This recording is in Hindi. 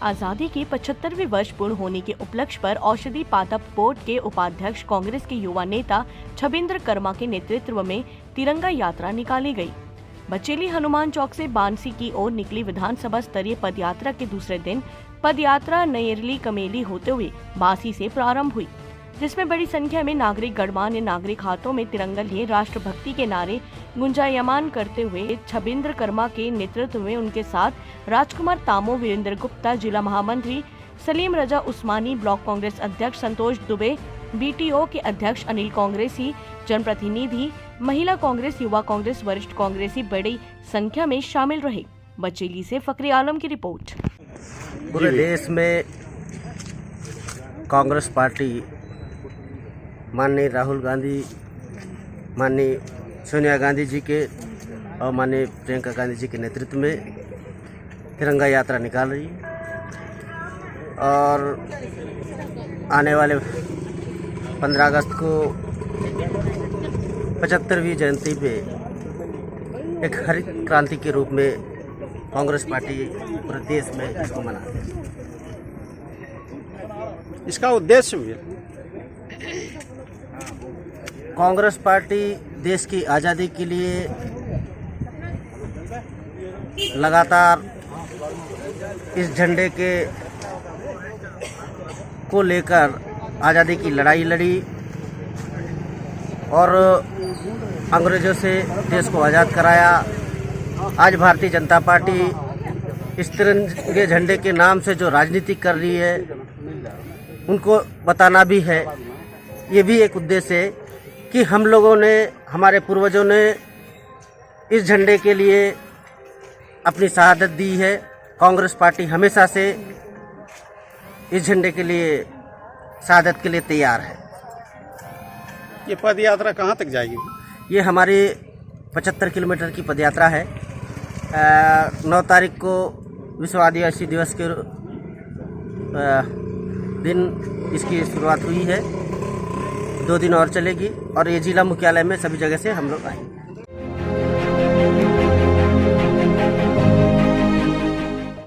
आजादी के 75वें वर्ष पूर्ण होने के उपलक्ष्य पर औषधि पादप बोर्ड के उपाध्यक्ष कांग्रेस के युवा नेता छबिंद्र कर्मा के नेतृत्व में तिरंगा यात्रा निकाली गई। बचेली हनुमान चौक से बांसी की ओर निकली विधानसभा स्तरीय पदयात्रा के दूसरे दिन पदयात्रा नयरली कमेली होते हुए बांसी से प्रारंभ हुई, जिसमें बड़ी संख्या में नागरिक गणमान्य नागरिक हाथों में तिरंगा लिए राष्ट्रभक्ति के नारे गुंजायमान करते हुए छबिंद्र कर्मा के नेतृत्व में उनके साथ राजकुमार तामो, वीरेंद्र गुप्ता, जिला महामंत्री सलीम रजा उस्मानी, ब्लॉक कांग्रेस अध्यक्ष संतोष दुबे, बीटीओ के अध्यक्ष अनिल कांग्रेसी, जनप्रतिनिधि, महिला कांग्रेस, युवा कांग्रेस, वरिष्ठ कांग्रेसी बड़ी संख्या में शामिल रहे। बचेली से फखरी आलम की रिपोर्ट। पूरे देश में कांग्रेस पार्टी माननीय राहुल गांधी, माननीय सोनिया गांधी जी के और माननीय प्रियंका गांधी जी के नेतृत्व में तिरंगा यात्रा निकाल रही है और आने वाले 15 अगस्त को 75वीं जयंती पे एक हरित क्रांति के रूप में कांग्रेस पार्टी पूरे देश में इसको मनाती है। इसका उद्देश्य भी कांग्रेस पार्टी देश की आज़ादी के लिए लगातार इस झंडे के को लेकर आज़ादी की लड़ाई लड़ी और अंग्रेज़ों से देश को आज़ाद कराया। आज भारतीय जनता पार्टी इस तिरंगे झंडे के नाम से जो राजनीति कर रही है उनको बताना भी है, ये भी एक उद्देश्य है कि हम लोगों ने, हमारे पूर्वजों ने इस झंडे के लिए अपनी शहादत दी है। कांग्रेस पार्टी हमेशा से इस झंडे के लिए शहादत के लिए तैयार है। ये पद यात्रा कहाँ तक जाएगी? ये हमारी 75 किलोमीटर की पदयात्रा है। 9 तारीख को विश्व आदिवासी दिवस के दिन इसकी शुरुआत हुई है। 2 दिन और चलेगी और ये जिला मुख्यालय में सभी जगह से हम लोग आए।